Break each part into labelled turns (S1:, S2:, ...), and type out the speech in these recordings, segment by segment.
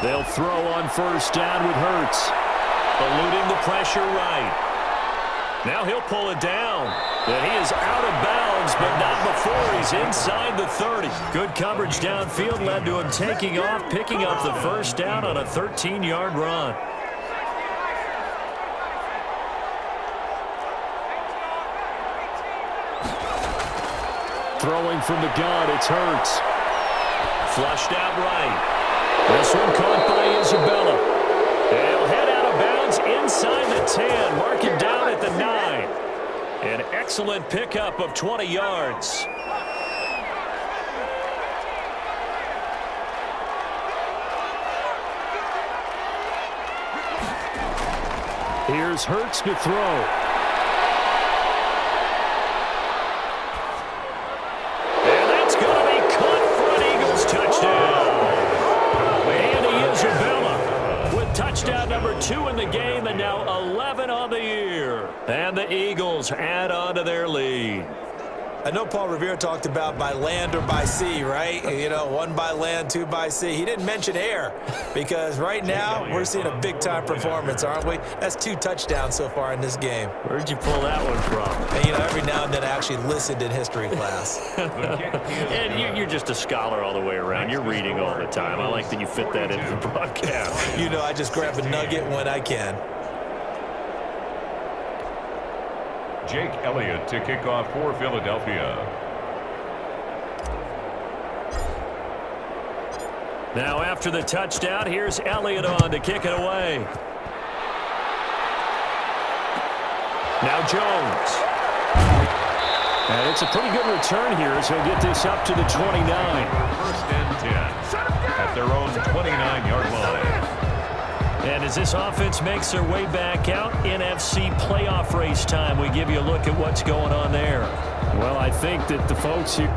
S1: They'll throw on first down with Hurts. Eluding the pressure right. Now he'll pull it down. And he is out of bounds, but not before he's inside the 30. Good coverage downfield led to him taking off, picking up the first down on a 13-yard run. Throwing from the gun, it's Hurts. Flushed out right. This one caught by Isabella. He'll head out of bounds inside the 10, mark it down at the 9. An excellent pickup of 20 yards. Here's Hurts to throw. And that's going to be caught for an Eagles touchdown. Andy Isabella with touchdown number 2 in the game, and now 11 on the year. And the Eagles add on to their lead.
S2: I know Paul Revere talked about by land or by sea, right? You know, 1 by land, 2 by sea. He didn't mention air because right now we're seeing a big-time performance, aren't we? That's 2 touchdowns so far in this game.
S1: Where'd you pull that one from?
S2: And, you know, every now and then I actually listened in history class.
S1: And you're just a scholar all the way around. You're reading all the time. I like that you fit that into the broadcast.
S2: You know, I just grab a nugget when I can.
S3: Jake Elliott to kick off for Philadelphia.
S1: Now after the touchdown, here's Elliott on to kick it away. Now Jones. And it's a pretty good return here as he'll get this up to the 29.
S3: First and 10 at their own 29-yard line.
S1: And as this offense makes their way back out, NFC playoff race time, we give you a look at what's going on there. Well, I think that the folks here...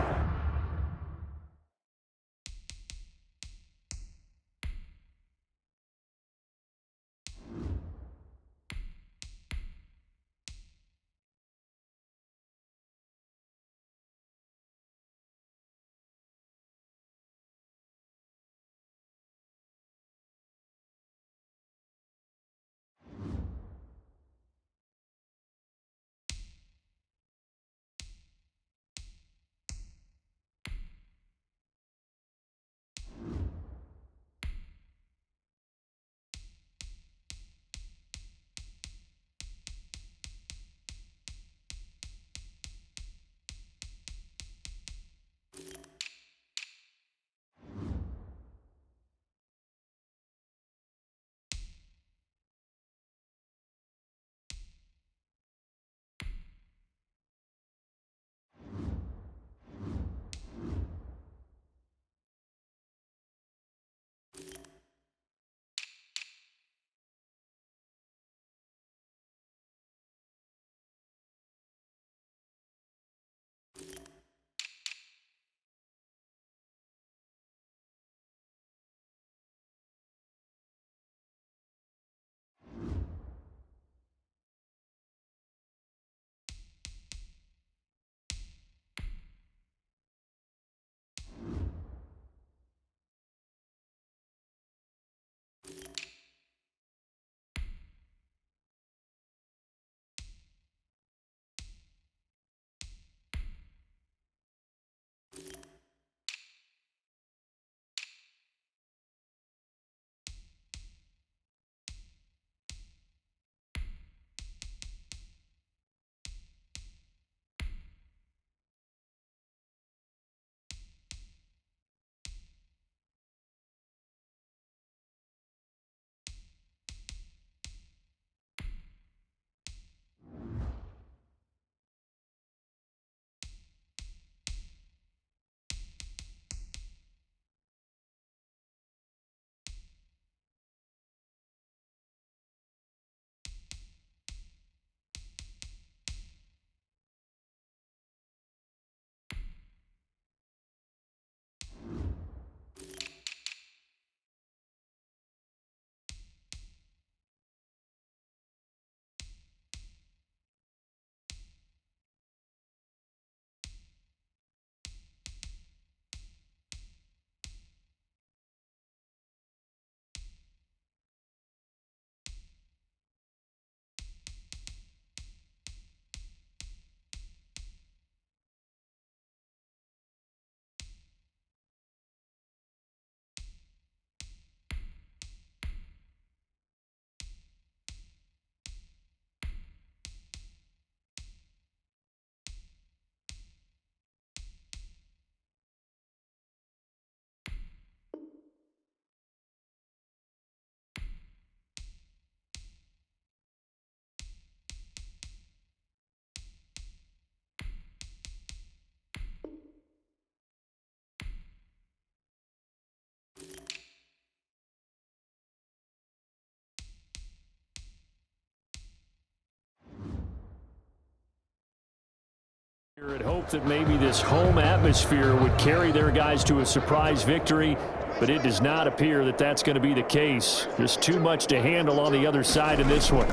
S1: I'd hope that maybe this home atmosphere would carry their guys to a surprise victory, but it does not appear that that's going to be the case. There's too much to handle on the other side in this one.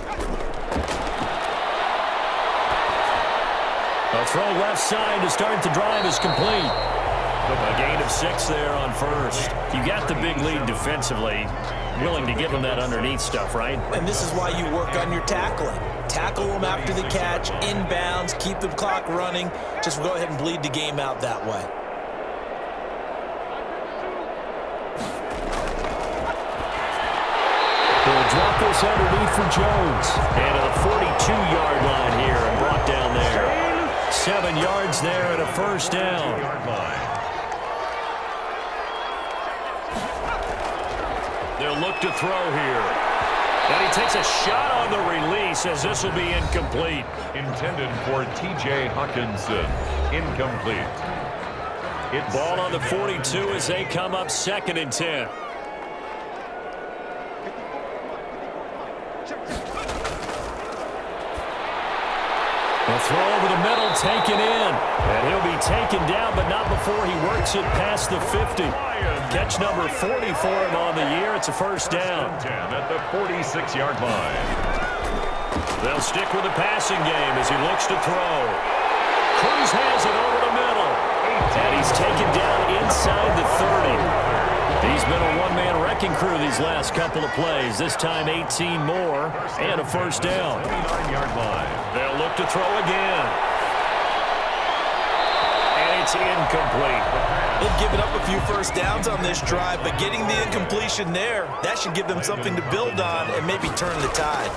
S1: A throw left side to start the drive is complete. A gain of 6 there on first. You got the big lead defensively. Willing to give them that underneath stuff, right?
S2: And this is why you work on your tackling. Tackle them after the catch, inbounds, keep the clock running. Just go ahead and bleed the game out that way.
S1: They'll drop this underneath for Jones. And to the 42-yard line here and brought down there. 7 yards there and a first down. They'll look to throw here. And he takes a shot on the release as this will be incomplete.
S3: Intended for T.J. Hawkinson. Incomplete. It's
S1: ball on the 42 as they come up 2nd and 10. A throw over the middle, taken in. And he'll be taken down, but not before he works it past the 50. Catch number 40 for him on the year. It's a first down.
S3: 10 at the 46-yard line.
S1: They'll stick with the passing game as he looks to throw. Cruz has it over the middle. And he's taken down inside the 30. He's been a one-man wrecking crew these last couple of plays. This time 18 more and a first down.
S3: 29-yard line.
S1: They'll look to throw again. And it's incomplete.
S2: They've given up a few first downs on this drive, but getting the incompletion there, that should give them something to build on and maybe turn the tide.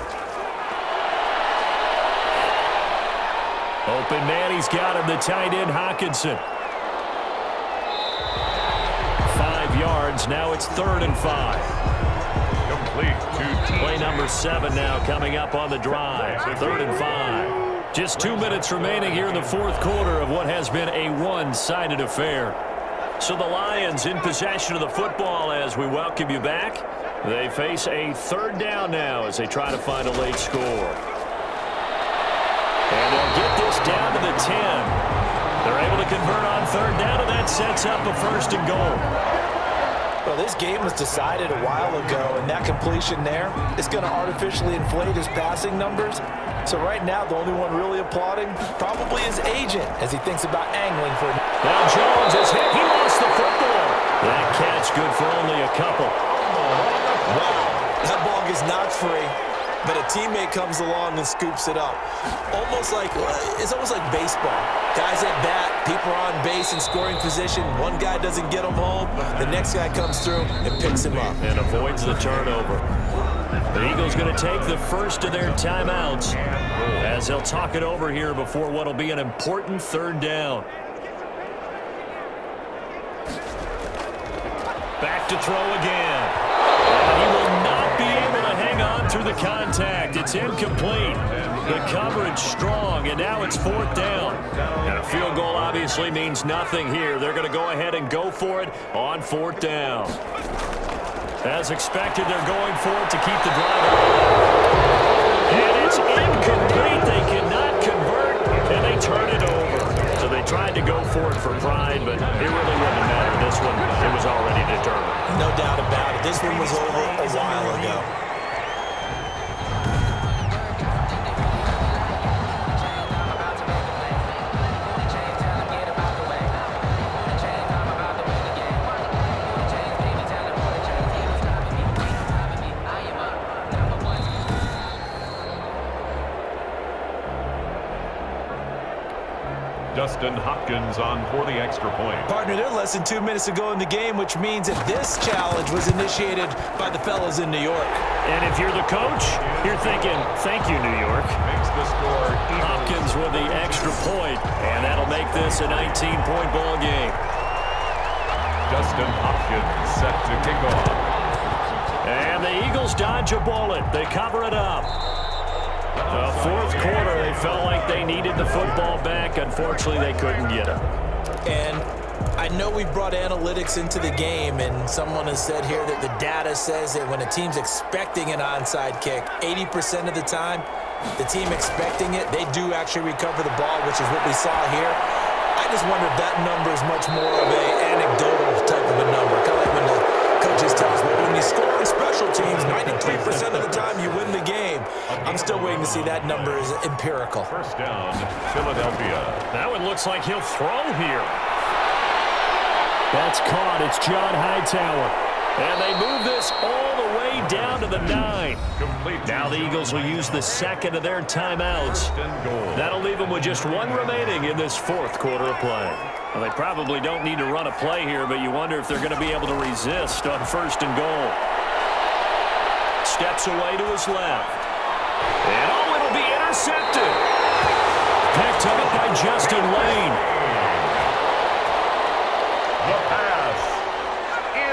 S1: Open man, he's got him, the tight end Hawkinson. 5 yards, now it's 3rd and 5.
S3: Complete to
S1: Play number 7 now coming up on the drive. 3rd and 5. Just 2 minutes remaining here in the 4th quarter of what has been a one-sided affair. So the Lions in possession of the football as we welcome you back. They face a 3rd down now as they try to find a late score. And they'll get this down to the 10. They're able to convert on 3rd down, and that sets up a 1st and goal.
S2: Well, this game was decided a while ago, and that completion there is going to artificially inflate his passing numbers. So right now, the only one really applauding probably his agent as he thinks about angling for it.
S1: Now Jones is hit. He lost the football. That catch good for only a couple.
S2: Wow, that ball gets knocked free, but a teammate comes along and scoops it up. It's almost like baseball. Guys at bat, people are on base in scoring position. One guy doesn't get him home. The next guy comes through and picks him up.
S1: And avoids the turnover. The Eagles going to take the first of their timeouts as they'll talk it over here before what will be an important 3rd down. Back to throw again. And he will not be able to hang on through the contact. It's incomplete. The coverage strong, and now it's 4th down. And a field goal obviously means nothing here. They're going to go ahead and go for it on 4th down. As expected, they're going for it to keep the drive alive. And it's incomplete. They cannot convert, and they turn it over. So they tried to go for it for pride, but it really wouldn't matter. This one, it was already determined.
S2: No doubt about it. This one was over a while ago.
S3: Dustin Hopkins on for the extra point.
S2: Partner, they're less than 2 minutes to go in the game, which means that this challenge was initiated by the fellas in New York.
S1: And if you're the coach, you're thinking, thank you, New York.
S3: Makes the score
S1: Hopkins with the extra point, and that'll make this a 19-point ball game.
S3: Dustin Hopkins set to kick off.
S1: And the Eagles dodge a bullet. They cover it up. The 4th quarter, they felt like they needed the football back. Unfortunately, they couldn't get it.
S2: And I know we brought analytics into the game, and someone has said here that the data says that when a team's expecting an onside kick, 80% of the time, the team expecting it, they do actually recover the ball, which is what we saw here. I just wonder if that number is much more of an anecdotal type of a number. Kind of like when the coaches tell us, well, when you score on special teams, 93% of the time you win the game. I'm still waiting to see that number is empirical.
S3: First down, Philadelphia.
S1: Now it looks like he'll throw here. That's caught. It's John Hightower. And they move this all the way down to the 9. Now the Eagles will use the second of their timeouts. That'll leave them with just one remaining in this fourth quarter of play. Well, they probably don't need to run a play here, but you wonder if they're going to be able to resist on first and goal. Steps away to his left. And oh, it'll be intercepted. Picked up by Justin Lane.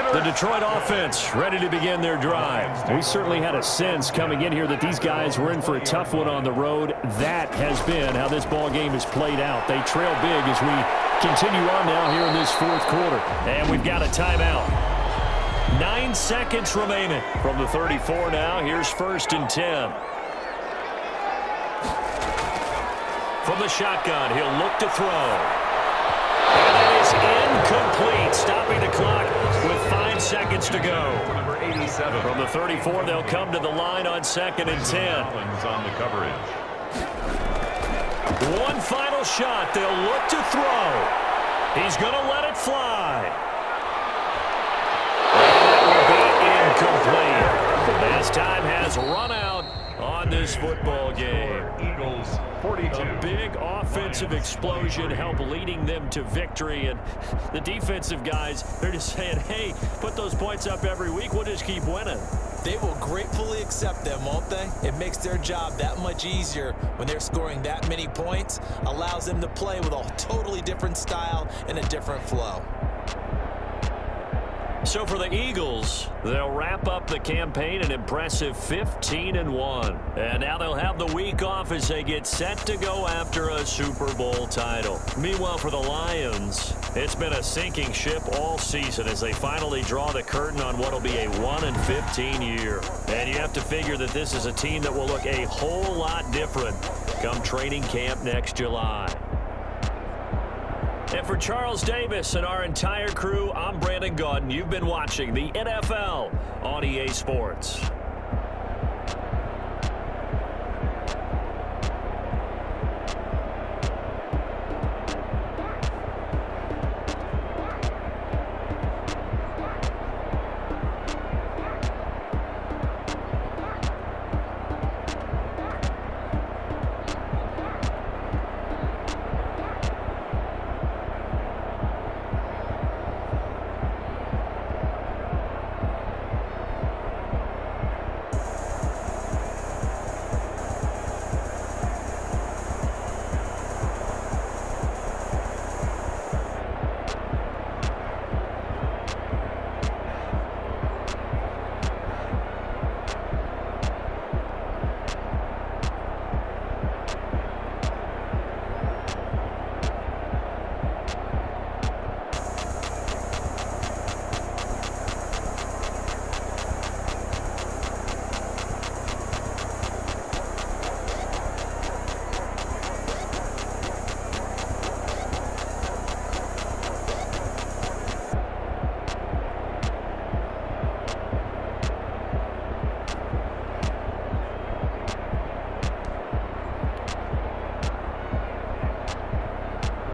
S1: The Detroit offense ready to begin their drive. We certainly had a sense coming in here that these guys were in for a tough one on the road. That has been how this ball game has played out. They trail big as we continue on now here in this fourth quarter. And we've got a timeout. 9 seconds remaining from the 34 now. Here's first and 10. From the shotgun, he'll look to throw. And that is incomplete, stopping the clock with 5 seconds to go.
S3: Number 87.
S1: From the 34, they'll come to the line on second and 10.
S3: On the coverage.
S1: One final shot. They'll look to throw. He's going to let it fly. And that will be incomplete. As time has run out on this football game.
S3: Eagles 42.
S1: A big offensive explosion helped leading them to victory. And the defensive guys, they're just saying, hey, put those points up every week. We'll just keep winning.
S2: They will gratefully accept them, won't they? It makes their job that much easier when they're scoring that many points. Allows them to play with a totally different style and a different flow.
S1: So for the Eagles, they'll wrap up the campaign an impressive 15-1. And now they'll have the week off as they get set to go after a Super Bowl title. Meanwhile, for the Lions, it's been a sinking ship all season as they finally draw the curtain on what will be a 1-15 year. And you have to figure that this is a team that will look a whole lot different come training camp next July. And for Charles Davis and our entire crew, I'm Brandon Gaudin. You've been watching the NFL on EA Sports.